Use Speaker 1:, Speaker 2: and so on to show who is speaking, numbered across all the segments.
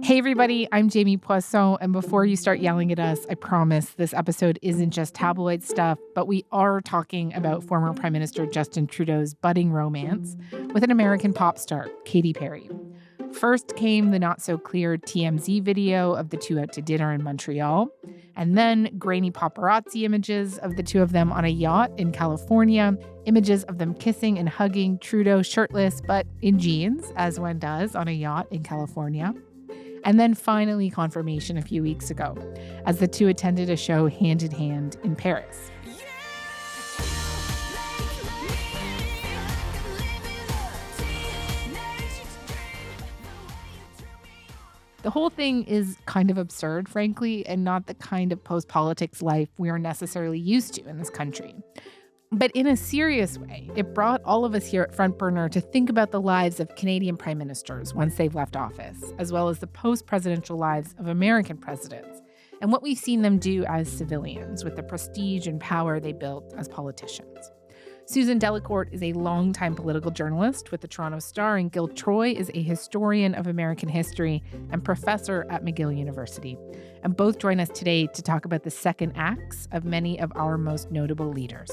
Speaker 1: Hey everybody, I'm Jamie Poisson, and before you start yelling at us, I promise this episode isn't just tabloid stuff, but we are talking about former Prime Minister Justin Trudeau's budding romance with an American pop star, Katy Perry. First came the not-so-clear TMZ video of the two out to dinner in Montreal, and then grainy paparazzi images of the two of them on a yacht in California, images of them kissing and hugging, Trudeau shirtless but in jeans, as one does on a yacht in California. And then finally confirmation a few weeks ago, as the two attended a show hand in hand in Paris. The whole thing is kind of absurd, frankly, and not the kind of post-politics life we are necessarily used to in this country. But in a serious way, it brought all of us here at Front Burner to think about the lives of Canadian prime ministers once they've left office, as well as the post-presidential lives of American presidents, and what we've seen them do as civilians with the prestige and power they built as politicians. Susan Delacourt is a longtime political journalist with the Toronto Star, and Gil Troy is a historian of American history and professor at McGill University. And both join us today to talk about the second acts of many of our most notable leaders.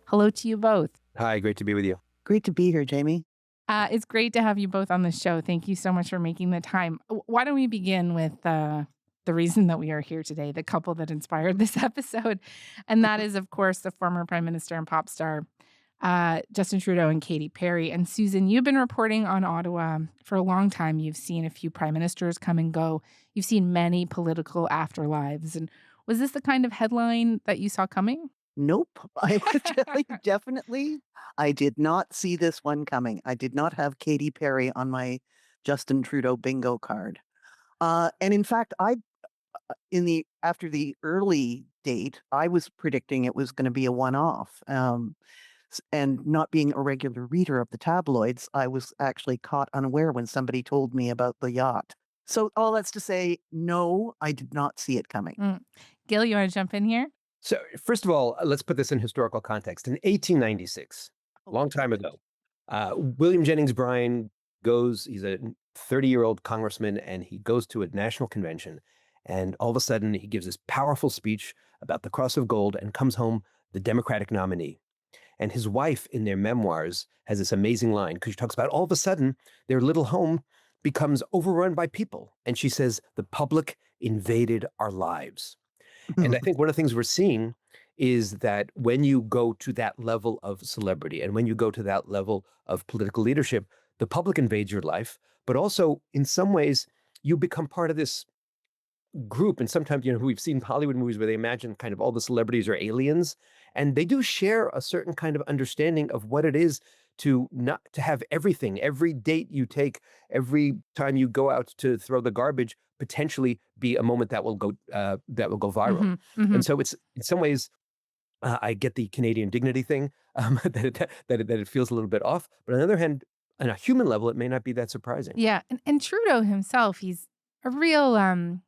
Speaker 1: Hello to you both.
Speaker 2: Hi, great to be with you.
Speaker 3: Great to be here, Jamie.
Speaker 1: It's great to have you both on the show. Thank you so much for making the time. Why don't we begin with the reason that we are here today, the couple that inspired this episode. And that is, of course, the former Prime Minister and pop star, Justin Trudeau and Katy Perry. And Susan, you've been reporting on Ottawa for a long time. You've seen a few prime ministers come and go. You've seen many political afterlives. And was this the kind of headline that you saw coming?
Speaker 3: Nope. I would tell you definitely. I did not see this one coming. I did not have Katy Perry on my Justin Trudeau bingo card. And in fact, after the early date, I was predicting it was going to be a one-off. And not being a regular reader of the tabloids, I was actually caught unaware when somebody told me about the yacht. So all that's to say, no, I did not see it coming.
Speaker 1: Gil, you want to jump in here?
Speaker 2: So first of all, let's put this in historical context. In 1896, a long time ago, William Jennings Bryan he's a 30-year-old congressman, and he goes to a national convention. And all of a sudden, he gives this powerful speech about the Cross of Gold and comes home the Democratic nominee. And his wife, in their memoirs, has this amazing line, because she talks about all of a sudden, their little home becomes overrun by people. And she says, the public invaded our lives. And I think one of the things we're seeing is that when you go to that level of celebrity and when you go to that level of political leadership, the public invades your life, but also in some ways you become part of this group. And sometimes, we've seen Hollywood movies where they imagine kind of all the celebrities are aliens, and they do share a certain kind of understanding of what it is to not to have everything, every date you take, every time you go out to throw the garbage, potentially be a moment that will go viral. And so it's in some ways, I get the Canadian dignity thing, that it feels a little bit off. But on the other hand, on a human level, it may not be that surprising.
Speaker 1: Yeah, and Trudeau himself, he's a real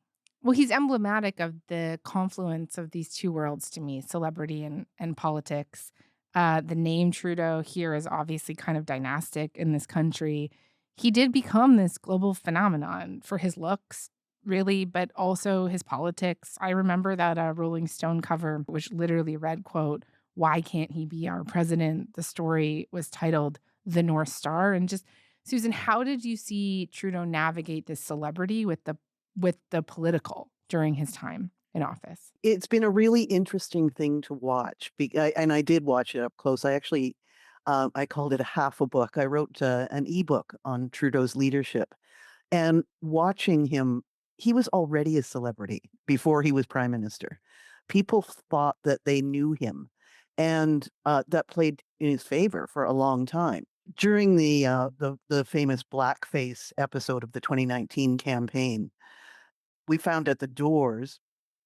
Speaker 1: he's emblematic of the confluence of these two worlds to me, celebrity and politics. The name Trudeau here is obviously kind of dynastic in this country. He did become this global phenomenon for his looks, really, but also his politics. I remember that Rolling Stone cover, which literally read, quote, "Why can't he be our president?" The story was titled "The North Star." And just, Susan, how did you see Trudeau navigate this celebrity with the political during his time in office?
Speaker 3: It's been a really interesting thing to watch, and I did watch it up close. I actually, I called it a half a book. I wrote an ebook on Trudeau's leadership, and watching him, he was already a celebrity before he was prime minister. People thought that they knew him, and that played in his favor for a long time. During the famous blackface episode of the 2019 campaign, we found at the doors,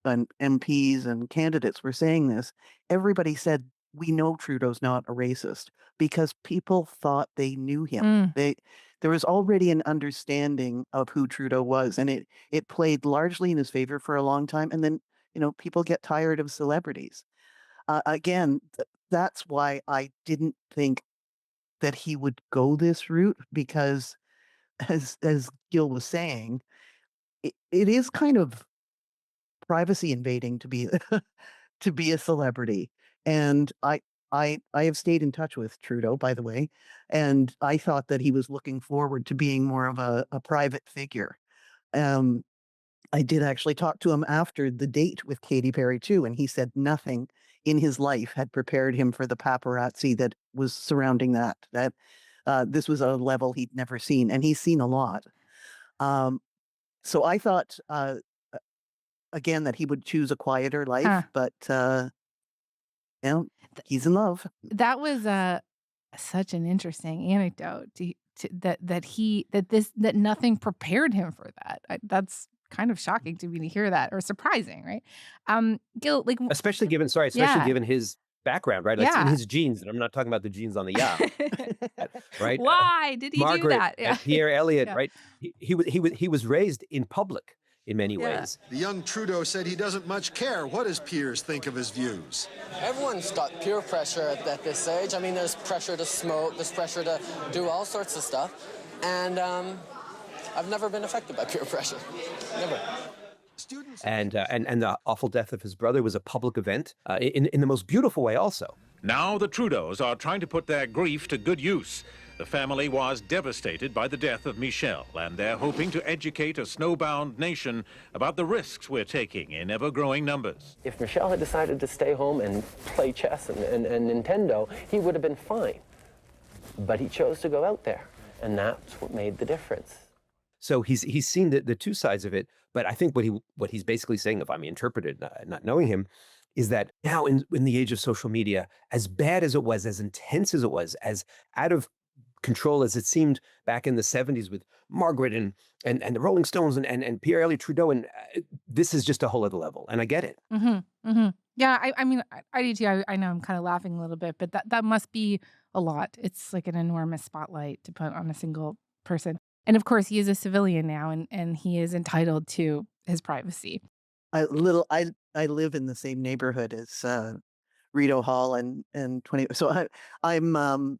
Speaker 3: and MPs and candidates were saying this, everybody said, we know Trudeau's not a racist, because people thought they knew him. There was already an understanding of who Trudeau was, and it played largely in his favor for a long time. And then, people get tired of celebrities. Again, that's why I didn't think that he would go this route, because as Gil was saying, it is kind of privacy invading to be to be a celebrity. And I have stayed in touch with Trudeau, by the way, and I thought that he was looking forward to being more of a private figure. Um, I did actually talk to him after the date with Katy Perry too, and he said nothing in his life had prepared him for the paparazzi that was surrounding that. That this was a level he'd never seen, and he's seen a lot. Um, so I thought again that he would choose a quieter life,
Speaker 1: Huh.
Speaker 3: but you know, he's in love.
Speaker 1: That was such an interesting anecdote that nothing prepared him for that. That's kind of shocking to me to hear that, or surprising, right? Gil, like,
Speaker 2: Especially given
Speaker 1: yeah,
Speaker 2: given his background, right? Like, it's in
Speaker 1: yeah.
Speaker 2: his genes, and I'm not talking about the genes on the yacht, right?
Speaker 1: Why did he do
Speaker 2: Margaret
Speaker 1: that? Yeah,
Speaker 2: and Pierre Elliott,
Speaker 1: yeah,
Speaker 2: right? He was raised in public in many
Speaker 1: yeah.
Speaker 2: ways.
Speaker 4: The young Trudeau said he doesn't much care what his peers think of his views.
Speaker 5: Everyone's got peer pressure at this age. I mean, there's pressure to smoke, there's pressure to do all sorts of stuff. And I've never been affected by peer pressure. Never.
Speaker 2: And the awful death of his brother was a public event in the most beautiful way also.
Speaker 6: Now the Trudeaus are trying to put their grief to good use. The family was devastated by the death of Michel, and they're hoping to educate a snowbound nation about the risks we're taking in ever-growing numbers.
Speaker 5: If Michel had decided to stay home and play chess and Nintendo, he would have been fine. But he chose to go out there, and that's what made the difference.
Speaker 2: So he's seen the two sides of it, but I think what he's basically saying, if I'm interpreted, not knowing him, is that now in the age of social media, as bad as it was, as intense as it was, as out of control as it seemed back in the 70s with Margaret and the Rolling Stones and Pierre Elliott Trudeau, and this is just a whole other level, and I get it.
Speaker 1: Mm-hmm, mm-hmm. Yeah, I mean, I do too. I know I'm kind of laughing a little bit, but that must be a lot. It's like an enormous spotlight to put on a single person. And of course, he is a civilian now, and he is entitled to his privacy.
Speaker 3: I live in the same neighborhood as Rideau Hall and 20. So I'm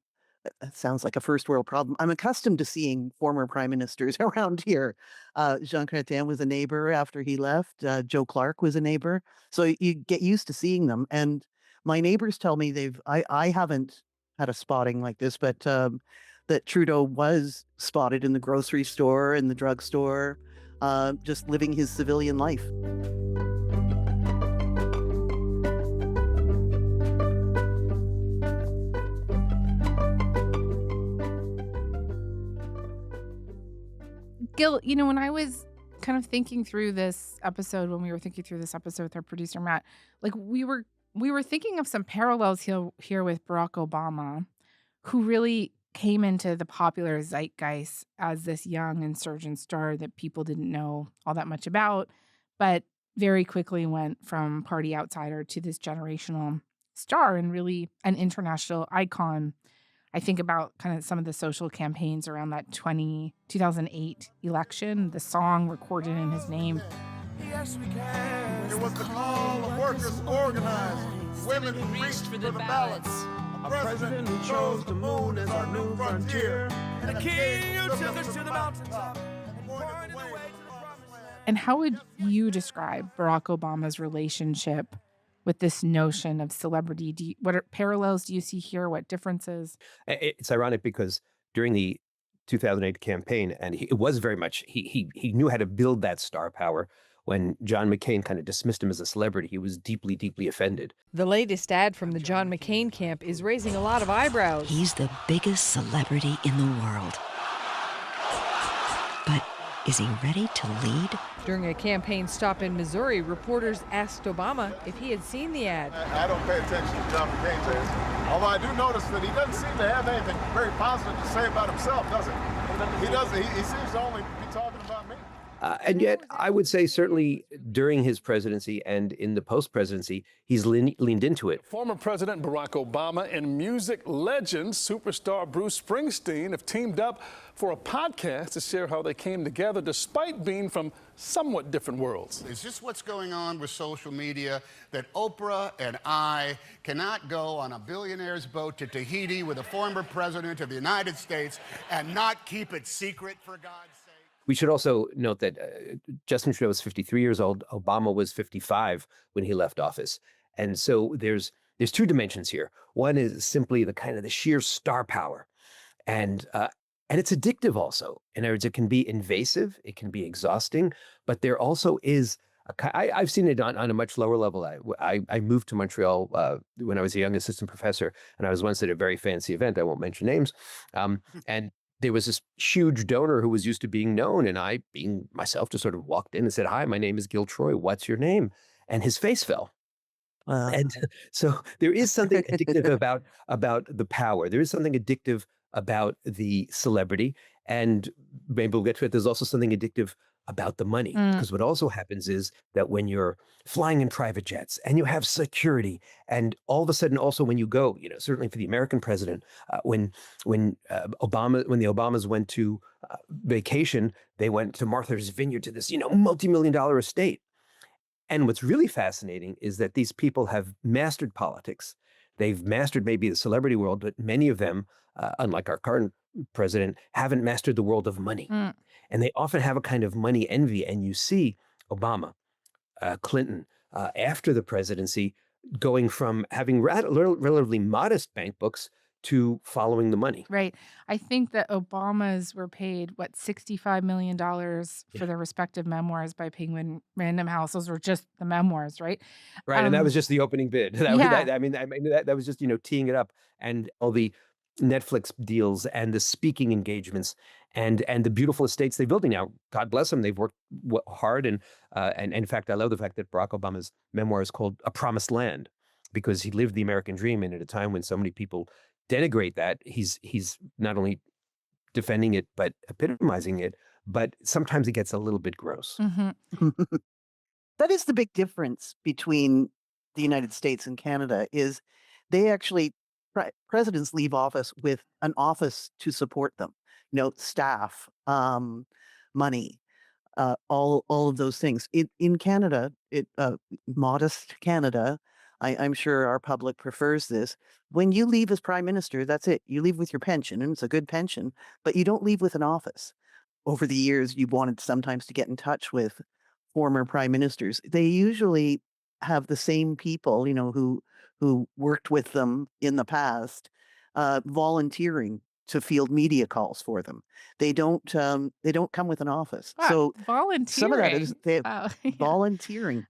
Speaker 3: that sounds like a first world problem. I'm accustomed to seeing former prime ministers around here. Jean Chrétien was a neighbor after he left. Joe Clark was a neighbor. So you get used to seeing them. And my neighbors tell me I haven't had a spotting like this, but that Trudeau was spotted in the grocery store, in the drugstore, just living his civilian life.
Speaker 1: Gil, when I was kind of thinking through this episode, when we were thinking through this episode with our producer Matt, like we were thinking of some parallels here with Barack Obama, who really came into the popular zeitgeist as this young insurgent star that people didn't know all that much about, but very quickly went from party outsider to this generational star and really an international icon. I think about kind of some of the social campaigns around that 2008 election, the song recorded in his name.
Speaker 7: Yes, we can. It was the call of workers organized. Women who reached for the ballots. A president who chose the moon as our new frontier. And a king who took us to the mountaintop.
Speaker 1: And how would you describe Barack Obama's relationship with this notion of celebrity? What parallels do you see here? What differences?
Speaker 2: It's ironic because during the 2008 campaign, and it was very much, he knew how to build that star power. When John McCain kind of dismissed him as a celebrity, he was deeply, deeply offended.
Speaker 8: The latest ad from the John McCain camp is raising a lot of eyebrows.
Speaker 9: He's the biggest celebrity in the world. But is he ready to lead?
Speaker 8: During a campaign stop in Missouri, reporters asked Obama if he had seen the ad.
Speaker 7: I don't pay attention to John McCain's ads. Although I do notice that he doesn't seem to have anything very positive to say about himself, does he? He doesn't. He seems to only be talking about me.
Speaker 2: And yet, I would say certainly during his presidency and in the post-presidency, he's leaned into it.
Speaker 7: Former President Barack Obama and music legend superstar Bruce Springsteen have teamed up for a podcast to share how they came together despite being from somewhat different worlds.
Speaker 10: Is this what's going on with social media, that Oprah and I cannot go on a billionaire's boat to Tahiti with a former president of the United States and not keep it secret, for God's sake?
Speaker 2: We should also note that Justin Trudeau was 53 years old. Obama was 55 when he left office. And so there's two dimensions here. One is simply the kind of the sheer star power. And it's addictive also. In other words, it can be invasive, it can be exhausting, but there also is, I've seen it on a much lower level. I moved to Montreal when I was a young assistant professor, and I was once at a very fancy event. I won't mention names. And there was this huge donor who was used to being known, and I, being myself, just sort of walked in and said, "Hi, my name is Gil Troy. What's your name?" And his face fell. And so there is something addictive about the power. There is something addictive about the celebrity, and maybe we'll get to it. There's also something addictive about the money, because what also happens is that when you're flying in private jets and you have security, and all of a sudden also when you go, certainly for the American president, when the Obamas went to vacation, they went to Martha's Vineyard, to this multi-million-dollar estate. And what's really fascinating is that these people have mastered politics. They've mastered maybe the celebrity world, but many of them, unlike our current president, haven't mastered the world of money. And they often have a kind of money envy. And you see Obama, Clinton, after the presidency, going from having relatively modest bank books to following the money.
Speaker 1: Right. I think that Obamas were paid, $65 million for their respective memoirs by Penguin Random House. Those were just the memoirs, right?
Speaker 2: Right. And that was just the opening bid. That was just, teeing it up, and all the Netflix deals and the speaking engagements and the beautiful estates they're building now. God bless them. They've worked hard. And in fact, I love the fact that Barack Obama's memoir is called A Promised Land, because he lived the American dream. And at a time when so many people denigrate that, he's not only defending it, but epitomizing it. But sometimes it gets a little bit gross.
Speaker 3: That is the big difference between the United States and Canada, is they actually, presidents leave office with an office to support them, staff, money, all of those things. In Canada, modest Canada, I'm sure our public prefers this. When you leave as prime minister, that's it. You leave with your pension, and it's a good pension, but you don't leave with an office. Over the years, you've wanted sometimes to get in touch with former prime ministers. They usually have the same people, who worked with them in the past, volunteering to field media calls for them. They don't come with an office.
Speaker 1: Wow,
Speaker 3: So
Speaker 1: volunteering.
Speaker 3: some of that is
Speaker 1: Wow.
Speaker 3: volunteering.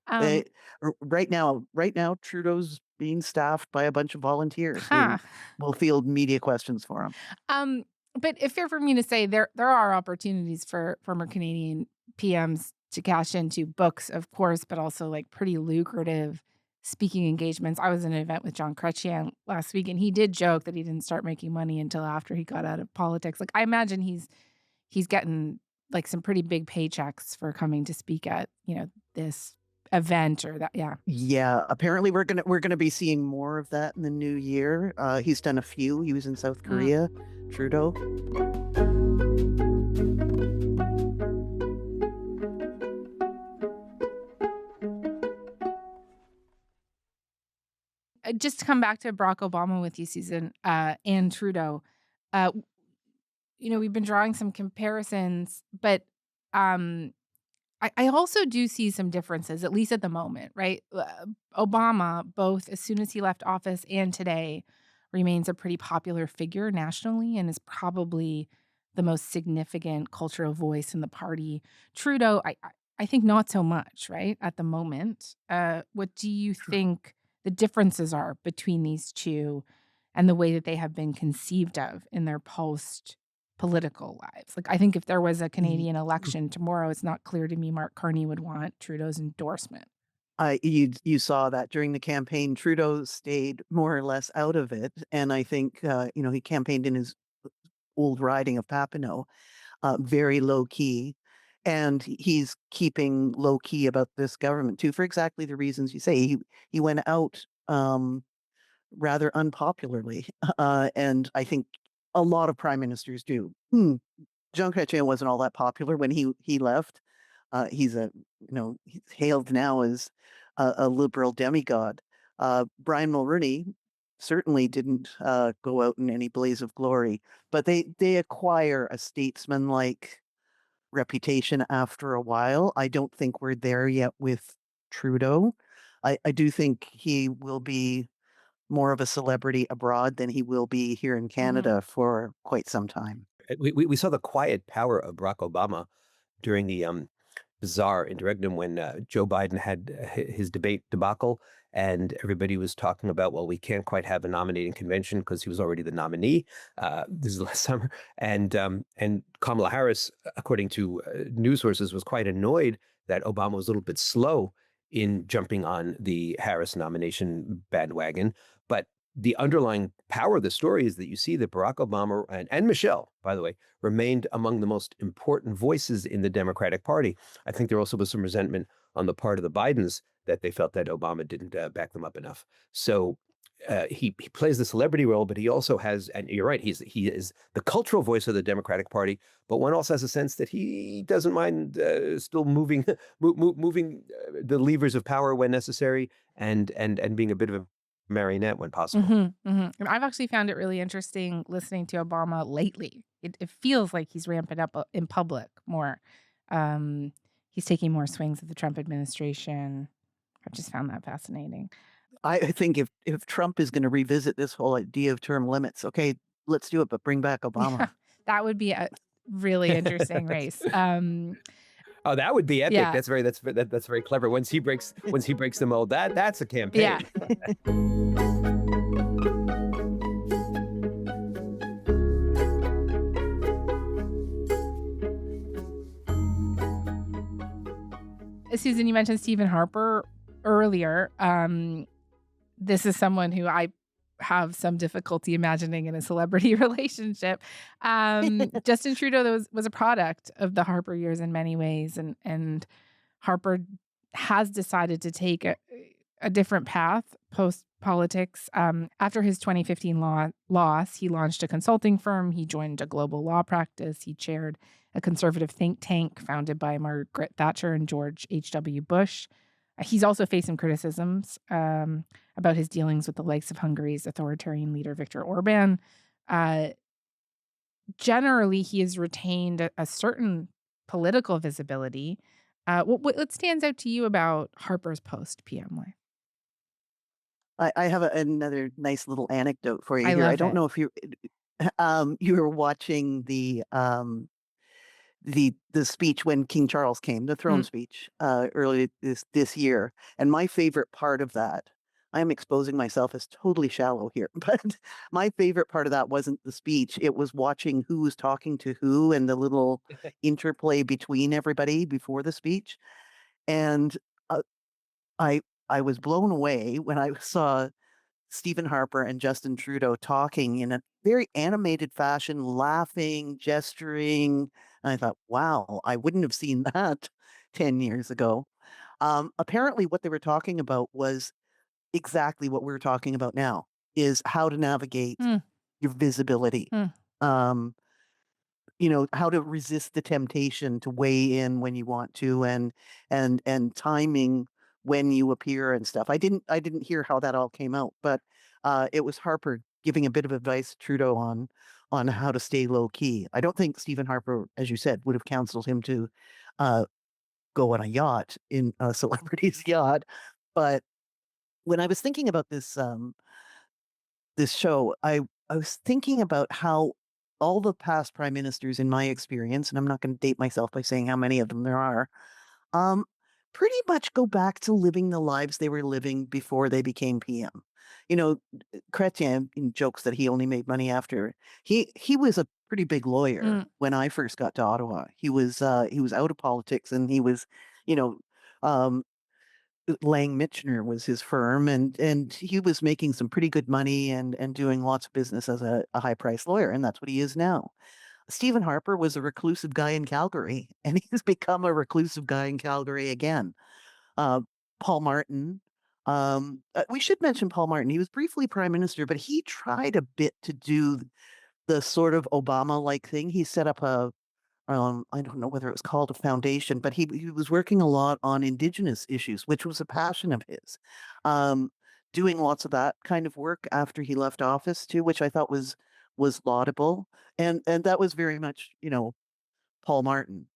Speaker 3: Right now, Trudeau's being staffed by a bunch of volunteers who will field media questions for him.
Speaker 1: But if you're for me to say, there are opportunities for former Canadian PMs to cash into books, of course, but also like pretty lucrative speaking engagements. I was in an event with John Chrétien last week, and he did joke that he didn't start making money until after he got out of politics. Like, I imagine he's getting like some pretty big paychecks for coming to speak at, this event or that. Yeah.
Speaker 3: Yeah, apparently we're gonna be seeing more of that in the new year. He's done a few. He was in South Korea, Trudeau.
Speaker 1: Just to come back to Barack Obama with you, Susan, and Trudeau, we've been drawing some comparisons, but I also do see some differences, at least at the moment, right? Obama, both as soon as he left office and today, remains a pretty popular figure nationally and is probably the most significant cultural voice in the party. Trudeau, I think not so much, right, at the moment. What do you think the differences are between these two and the way that they have been conceived of in their post-political lives? Like, I think if there was a Canadian election tomorrow, it's not clear to me Mark Carney would want Trudeau's endorsement.
Speaker 3: You saw that during the campaign. Trudeau stayed more or less out of it, and I think he campaigned in his old riding of Papineau, very low key. and he's keeping low key about this government too, for exactly the reasons you say. He went out rather unpopularly, and I think a lot of prime ministers do. Jean Chrétien wasn't all that popular when he left. He's he's hailed now as a liberal demigod. Brian Mulroney certainly didn't go out in any blaze of glory, but they acquire a statesman-like reputation after a while. I don't think we're there yet with Trudeau. I do think he will be more of a celebrity abroad than he will be here in Canada for quite some time.
Speaker 2: We saw the quiet power of Barack Obama during the bizarre interregnum when Joe Biden had his debate debacle, and everybody was talking about, well, we can't quite have a nominating convention because he was already the nominee. This is last summer, and Kamala Harris, according to news sources, was quite annoyed that Obama was a little bit slow in jumping on the Harris nomination bandwagon. But the underlying power of the story is that you see that Barack Obama and Michelle, by the way, remained among the most important voices in the Democratic Party. I think there also was some resentment on the part of the Bidens that they felt that Obama didn't back them up enough. So he plays the celebrity role, but he also has, and you're right, he is the cultural voice of the Democratic Party. But one also has a sense that he doesn't mind still moving the levers of power when necessary, and being a bit of a marionette when possible.
Speaker 1: And I've actually found it really interesting listening to Obama lately. It feels like he's ramping up in public more. He's taking more swings at the Trump administration. I've just found that fascinating.
Speaker 3: I think if Trump is going to revisit this whole idea of term limits, okay, let's do it, but bring back Obama.
Speaker 1: That would be a really interesting race.
Speaker 2: Oh, that would be epic.
Speaker 1: Yeah.
Speaker 2: That's very clever. Once he breaks the mold, that's a campaign.
Speaker 1: Yeah. Susan, you mentioned Stephen Harper earlier. This is someone who I have some difficulty imagining in a celebrity relationship. Justin Trudeau was a product of the Harper years in many ways, and Harper has decided to take a different path post politics. After his 2015 loss, he launched a consulting firm. He joined a global law practice. He chaired a conservative think tank founded by Margaret Thatcher and George H.W. Bush. He's also faced some criticisms about his dealings with the likes of Hungary's authoritarian leader, Viktor Orban. Generally, he has retained a certain political visibility. What stands out to you about Harper's post-PM life?
Speaker 3: I have another nice little anecdote for you
Speaker 1: I
Speaker 3: here.
Speaker 1: love
Speaker 3: I don't
Speaker 1: it.
Speaker 3: know if you were watching the speech when King Charles came, the throne speech, early this year. And my favorite part of that, I am exposing myself as totally shallow here, but my favorite part of that wasn't the speech. It was watching who was talking to who and the little interplay between everybody before the speech. And I was blown away when I saw Stephen Harper and Justin Trudeau talking in a very animated fashion, laughing, gesturing. And I thought, wow, I wouldn't have seen that 10 years ago. Apparently, what they were talking about was exactly what we're talking about now, is how to navigate your visibility. How to resist the temptation to weigh in when you want to, and timing when you appear and stuff. I didn't hear how that all came out, but it was Harper giving a bit of advice to Trudeau on how to stay low key. I don't think Stephen Harper, as you said, would have counseled him to go on a yacht, in a celebrity's yacht. But when I was thinking about this show, I was thinking about how all the past prime ministers, in my experience, and I'm not going to date myself by saying how many of them there are, pretty much go back to living the lives they were living before they became PM. Chrétien jokes that he only made money after. He was a pretty big lawyer when I first got to Ottawa. He was out of politics, and he was, Lang Mitchner was his firm, and he was making some pretty good money and doing lots of business as a high-priced lawyer, and that's what he is now. Stephen Harper was a reclusive guy in Calgary, and he's become a reclusive guy in Calgary again. Uh, Paul Martin. We should mention Paul Martin. He was briefly prime minister, but he tried a bit to do the sort of Obama-like thing. He set up I don't know whether it was called a foundation, but he was working a lot on Indigenous issues, which was a passion of his. Doing lots of that kind of work after he left office too, which I thought was laudable. And that was very much, Paul Martin.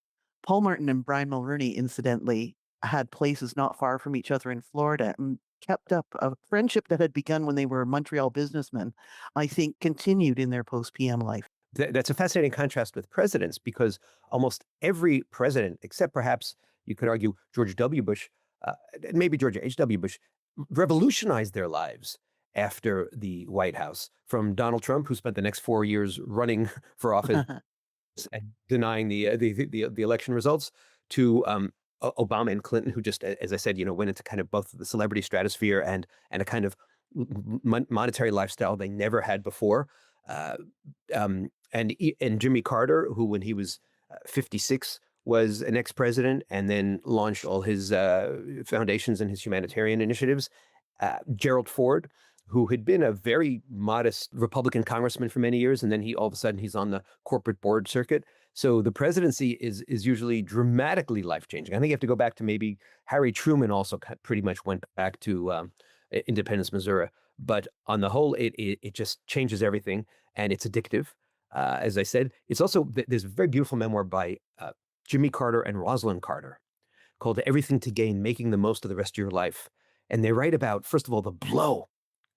Speaker 3: Paul Martin and Brian Mulroney, incidentally, had places not far from each other in Florida and kept up a friendship that had begun when they were Montreal businessmen, I think continued in their post-PM life.
Speaker 2: That's a fascinating contrast with presidents, because almost every president, except perhaps you could argue George W. Bush, maybe George H.W. Bush, revolutionized their lives after the White House. From Donald Trump, who spent the next 4 years running for office and denying the election results, to Obama and Clinton, who just, as I said, went into kind of both the celebrity stratosphere and a kind of monetary lifestyle they never had before. And Jimmy Carter, who when he was 56 was an ex-president and then launched all his foundations and his humanitarian initiatives. Gerald Ford, who had been a very modest Republican congressman for many years, and then all of a sudden he's on the corporate board circuit. So the presidency is usually dramatically life-changing. I think you have to go back to maybe Harry Truman also pretty much went back to Independence, Missouri. But on the whole, it just changes everything, and it's addictive. As I said, it's also, there's a very beautiful memoir by Jimmy Carter and Rosalind Carter called Everything to Gain, Making the Most of the Rest of Your Life. And they write about, first of all, the blow,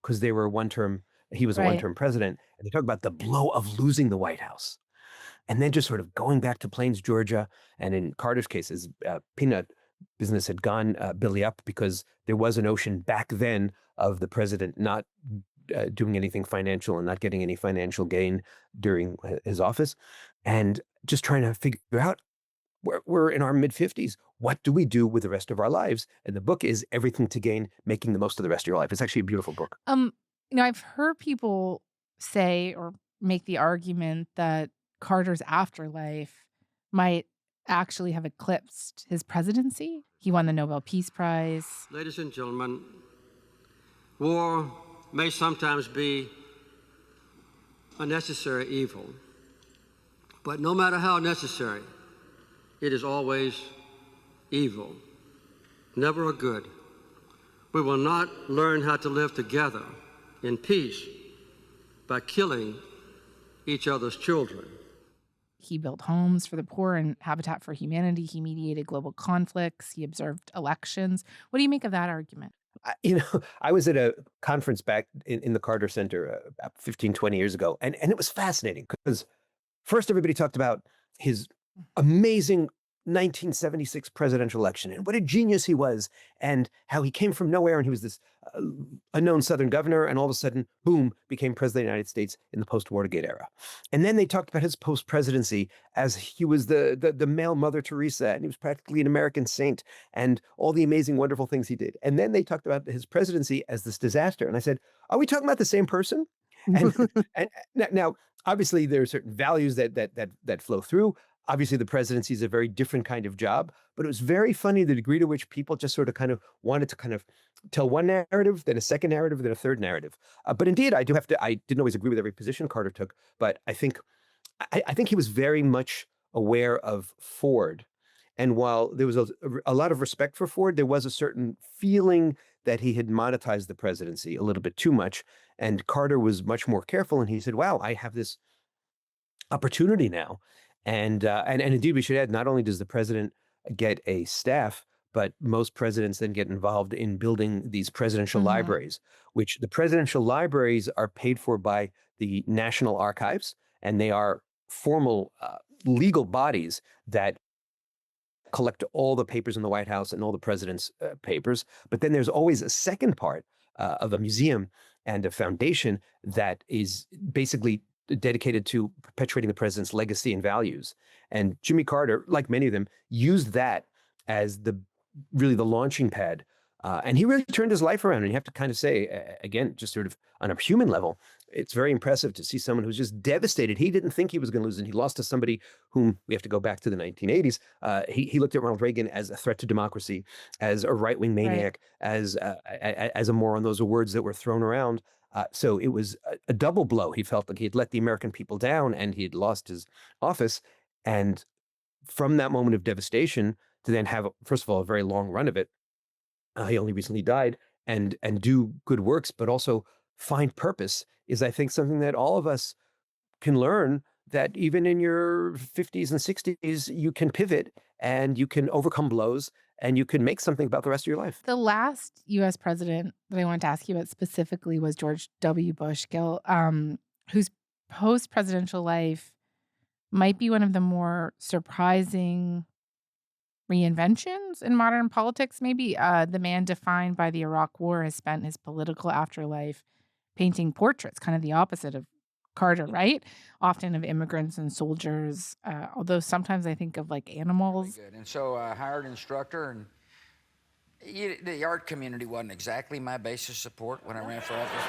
Speaker 2: because he was a one-term president, and they talk about the blow of losing the White House. And then just sort of going back to Plains, Georgia, and in Carter's case, his peanut business had gone belly up because there was a notion back then of the president not doing anything financial and not getting any financial gain during his office, and just trying to figure out, we're in our mid-50s. What do we do with the rest of our lives? And the book is Everything to Gain, Making the Most of the Rest of Your Life. It's actually a beautiful book.
Speaker 1: I've heard people say or make the argument that Carter's afterlife might actually have eclipsed his presidency. He won the Nobel Peace Prize.
Speaker 11: Ladies and gentlemen, war may sometimes be a necessary evil, but no matter how necessary, it is always evil, never a good. We will not learn how to live together in peace by killing each other's children.
Speaker 1: He built homes for the poor and Habitat for Humanity. He mediated global conflicts. He observed elections. What do you make of that argument?
Speaker 2: I was at a conference back in the Carter Center about 15, 20 years ago, and it was fascinating because first everybody talked about his amazing 1976 presidential election and what a genius he was, and how he came from nowhere and he was this unknown Southern governor, and all of a sudden, boom, became president of the United States in the post-Watergate era. And then they talked about his post-presidency as he was the male Mother Teresa, and he was practically an American saint, and all the amazing, wonderful things he did. And then they talked about his presidency as this disaster. And I said, are we talking about the same person? And now, obviously, there are certain values that flow through. Obviously, the presidency is a very different kind of job, but it was very funny the degree to which people just sort of kind of wanted to kind of tell one narrative, then a second narrative, then a third narrative. But indeed, I didn't always agree with every position Carter took, but I think he was very much aware of Ford. And while there was a lot of respect for Ford, there was a certain feeling that he had monetized the presidency a little bit too much. And Carter was much more careful. And he said, wow, I have this opportunity now. And indeed, we should add, not only does the president get a staff, but most presidents then get involved in building these presidential libraries, which the presidential libraries are paid for by the National Archives, and they are formal legal bodies that collect all the papers in the White House and all the president's papers. But then there's always a second part of a museum and a foundation that is basically dedicated to perpetuating the president's legacy and values. And Jimmy Carter, like many of them, used that as really the launching pad And he really turned his life around. And you have to kind of say, again, just sort of on a human level, it's very impressive to see someone who's just devastated. He didn't think he was going to lose, and he lost to somebody whom we have to go back to the 1980s. He looked at Ronald Reagan as a threat to democracy, as a right-wing maniac, as a moron. Those are words that were thrown around. So it was a double blow. He felt like he had let the American people down, and he had lost his office. And from that moment of devastation to then have, first of all, a very long run of it, he only recently died, and do good works, but also find purpose is, I think, something that all of us can learn, that even in your 50s and 60s, you can pivot and you can overcome blows and you can make something about the rest of your life.
Speaker 1: The last U.S. president that I wanted to ask you about specifically was George W. Bush, Gil, whose post-presidential life might be one of the more surprising reinventions in modern politics, maybe. The man defined by the Iraq War has spent his political afterlife painting portraits, kind of the opposite of Carter, right? Often of immigrants and soldiers, although sometimes I think of like animals.
Speaker 12: Good. And so I hired an instructor, and the art community wasn't exactly my base of support when I ran for office.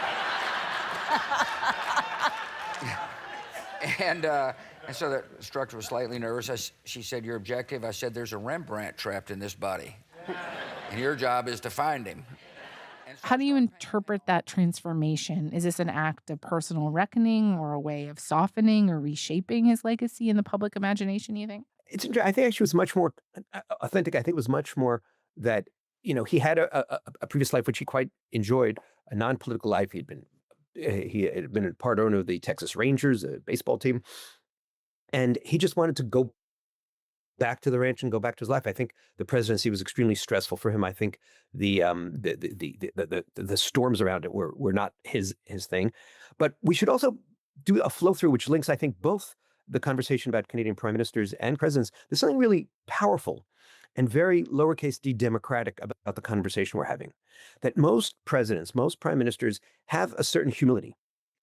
Speaker 12: And so the instructor was slightly nervous. She said, "Your objective?" I said, "There's a Rembrandt trapped in this body, and your job is to find him."
Speaker 1: How do you interpret that transformation? Is this an act of personal reckoning or a way of softening or reshaping his legacy in the public imagination, you think?
Speaker 2: I think actually it was much more authentic. I think it was much more that, he had a previous life, which he quite enjoyed, a non-political life. He had been a part owner of the Texas Rangers, a baseball team. And he just wanted to go back to the ranch and go back to his life. I think the presidency was extremely stressful for him. I think the storms around it were not his thing. But we should also do a flow through, which links, I think, both the conversation about Canadian prime ministers and presidents. There's something really powerful and very lowercase d democratic about the conversation we're having. That most presidents, most prime ministers have a certain humility,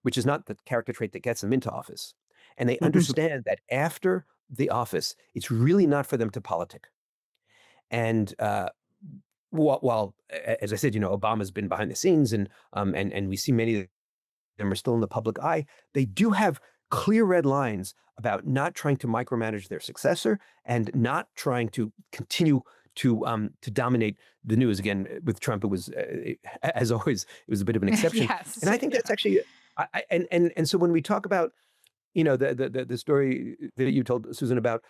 Speaker 2: which is not the character trait that gets them into office. And they understand that after the office, it's really not for them to politic. And while, as I said, Obama's been behind the scenes, and we see many of them are still in the public eye, they do have clear red lines about not trying to micromanage their successor and not trying to continue to dominate the news. Again, with Trump, it was, as always, it was a bit of an exception.
Speaker 1: Yes.
Speaker 2: And I think that's actually, and so when we talk about, the story that you told, Susan, about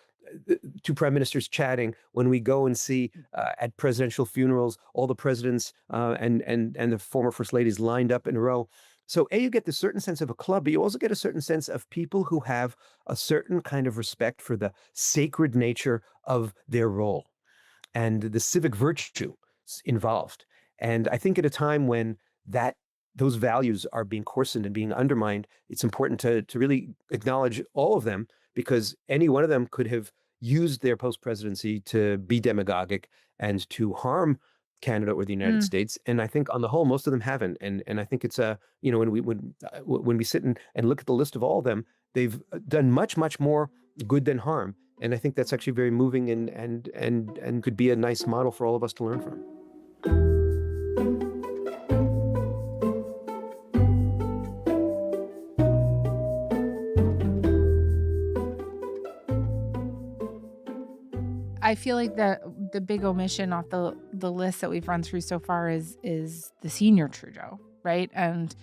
Speaker 2: two prime ministers chatting, when we go and see at presidential funerals, all the presidents and the former first ladies lined up in a row. So you get this certain sense of a club, but you also get a certain sense of people who have a certain kind of respect for the sacred nature of their role and the civic virtue involved. And I think at a time when those values are being coarsened and being undermined, it's important to really acknowledge all of them, because any one of them could have used their post-presidency to be demagogic and to harm Canada or the United States. And I think on the whole, most of them haven't. And I think it's when we sit and look at the list of all of them, they've done much, much more good than harm. And I think that's actually very moving and could be a nice model for all of us to learn from.
Speaker 1: I feel like the big omission off the list that we've run through so far is the senior Trudeau, right? And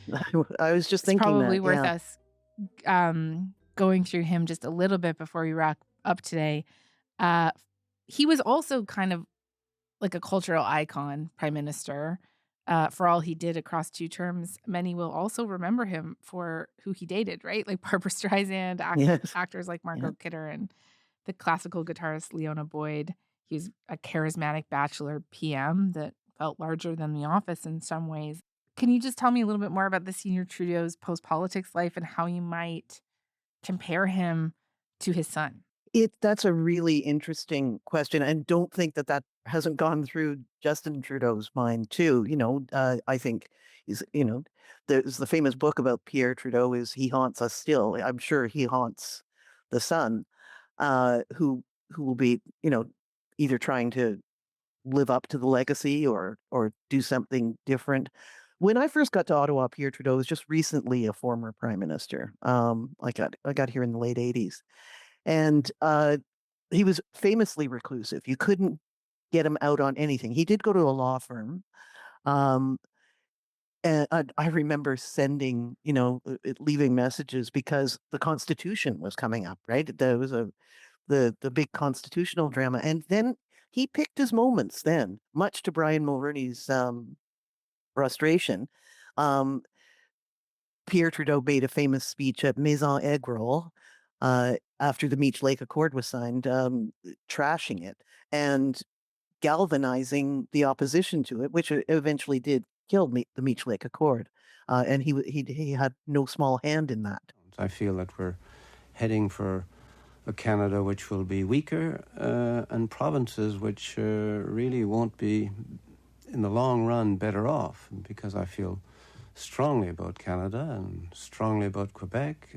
Speaker 3: I was just
Speaker 1: it's
Speaker 3: thinking
Speaker 1: probably
Speaker 3: that,
Speaker 1: worth
Speaker 3: yeah.
Speaker 1: us going through him just a little bit before we wrap up today. He was also kind of like a cultural icon, prime minister, for all he did across 2 terms. Many will also remember him for who he dated, right? Like Barbra Streisand,
Speaker 3: Yes.
Speaker 1: actors like Margot
Speaker 3: Yeah.
Speaker 1: Kidder, and the classical guitarist Leona Boyd. He was a charismatic bachelor PM that felt larger than The Office in some ways. Can you just tell me a little bit more about the senior Trudeau's post-politics life and how you might compare him to his son?
Speaker 3: That's a really interesting question, and don't think that hasn't gone through Justin Trudeau's mind too. I think there's the famous book about Pierre Trudeau is He Haunts Us Still. I'm sure he haunts the son, who will be, either trying to live up to the legacy or do something different. When I first got to Ottawa, Pierre Trudeau was just recently a former prime minister. I got here in the late '80s, and he was famously reclusive. You couldn't get him out on anything. He did go to a law firm. Um, and I remember sending, leaving messages because the Constitution was coming up, right? There was the big constitutional drama, and then he picked his moments. Then, much to Brian Mulroney's frustration, um, Pierre Trudeau made a famous speech at Maison Aigrel after the Meech Lake Accord was signed, trashing it and galvanizing the opposition to it, which eventually did kill the Meech Lake Accord. And he had no small hand in that.
Speaker 13: I feel that we're heading for a Canada which will be weaker and provinces which really won't be, in the long run, better off, because I feel strongly about Canada and strongly about Quebec.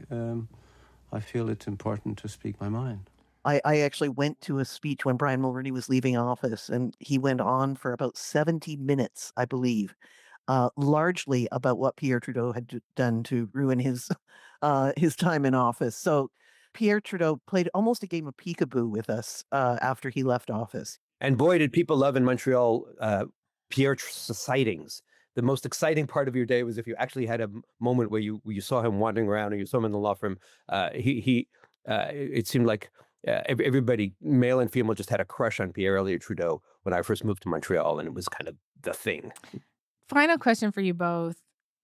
Speaker 13: I feel it's important to speak my mind.
Speaker 3: I actually went to a speech when Brian Mulroney was leaving office, and he went on for about 70 minutes, I believe, largely about what Pierre Trudeau had done to ruin his time in office. So Pierre Trudeau played almost a game of peekaboo with us after he left office.
Speaker 2: And boy, did people love in Montreal Pierre's sightings. The most exciting part of your day was if you actually had a moment where you saw him wandering around or you saw him in the law firm. It seemed like everybody, male and female, just had a crush on Pierre Elliott Trudeau when I first moved to Montreal, and it was kind of the thing.
Speaker 1: Final question for you both.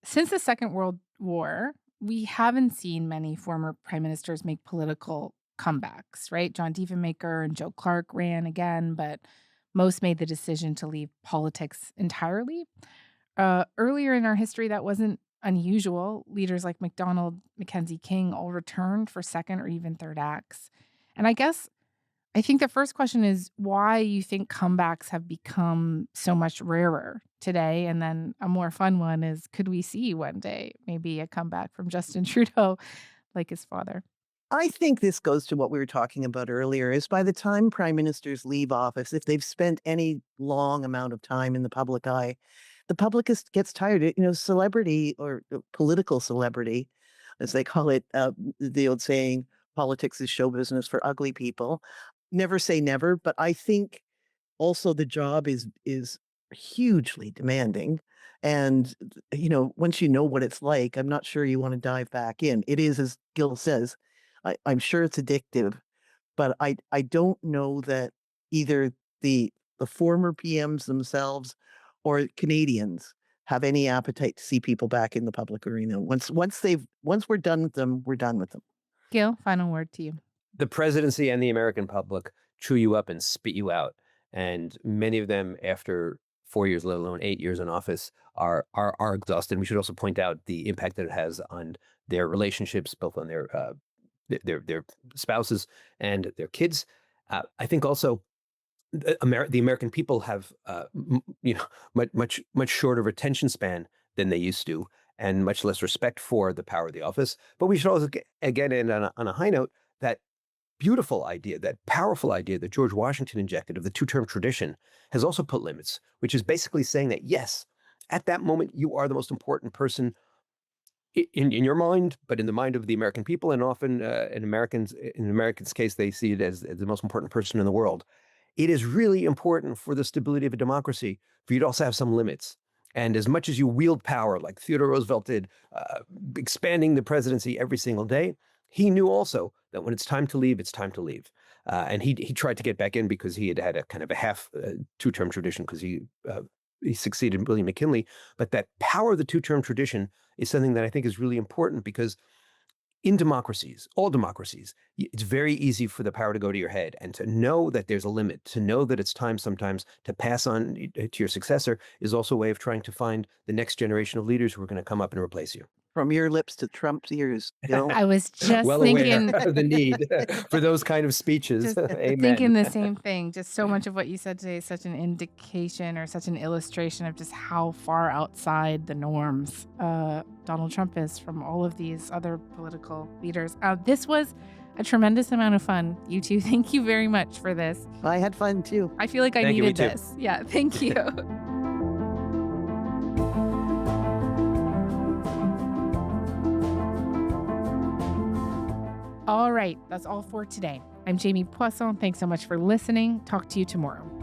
Speaker 1: Since the Second World War, we haven't seen many former prime ministers make political comebacks, right? John Diefenbaker and Joe Clark ran again, but most made the decision to leave politics entirely. Earlier in our history, that wasn't unusual. Leaders like Macdonald, Mackenzie King all returned for second or even third acts. And I think the first question is why you think comebacks have become so much rarer today. And then a more fun one is, could we see one day maybe a comeback from Justin Trudeau like his father?
Speaker 3: I think this goes to what we were talking about earlier, is by the time prime ministers leave office, if they've spent any long amount of time in the public eye, the public gets tired. Celebrity or political celebrity, as they call it, the old saying, politics is show business for ugly people. Never say never, but I think also the job is hugely demanding. And, once you know what it's like, I'm not sure you want to dive back in. It is, as Gil says, I'm sure it's addictive, but I don't know that either the former PMs themselves or Canadians have any appetite to see people back in the public arena. Once we're done with them, we're done with them.
Speaker 1: Gil, final word to you.
Speaker 2: The presidency and the American public chew you up and spit you out. And many of them, after 4 years, let alone 8 years in office, are exhausted. We should also point out the impact that it has on their relationships, both on their spouses and their kids. I think also the American people have much shorter attention span than they used to, and much less respect for the power of the office. But we should also again end on a high note. That beautiful idea, that powerful idea that George Washington injected of the two-term tradition has also put limits, which is basically saying that, yes, at that moment, you are the most important person in your mind, but in the mind of the American people, and often in Americans' case, they see it as the most important person in the world. It is really important for the stability of a democracy for you to also have some limits. And as much as you wield power, like Theodore Roosevelt did, expanding the presidency every single day, he knew also that when it's time to leave, it's time to leave. And he tried to get back in because he had a kind of a half two-term tradition because he succeeded William McKinley. But that power of the two-term tradition is something that I think is really important, because in democracies, all democracies, it's very easy for the power to go to your head, and to know that there's a limit, to know that it's time sometimes to pass on to your successor is also a way of trying to find the next generation of leaders who are going to come up and replace you.
Speaker 3: From your lips to Trump's ears.
Speaker 1: I was just
Speaker 2: well
Speaker 1: thinking
Speaker 2: aware of the need for those kind of speeches. Amen.
Speaker 1: Thinking the same thing. Just so much of what you said today is such an indication or such an illustration of just how far outside the norms Donald Trump is from all of these other political leaders. This was a tremendous amount of fun. You two, thank you very much for this.
Speaker 3: I had fun too.
Speaker 1: I feel like I
Speaker 2: Thank you, me
Speaker 1: needed
Speaker 2: too.
Speaker 1: this. Yeah, thank you. All right, that's all for today. I'm Jamie Poisson. Thanks so much for listening. Talk to you tomorrow.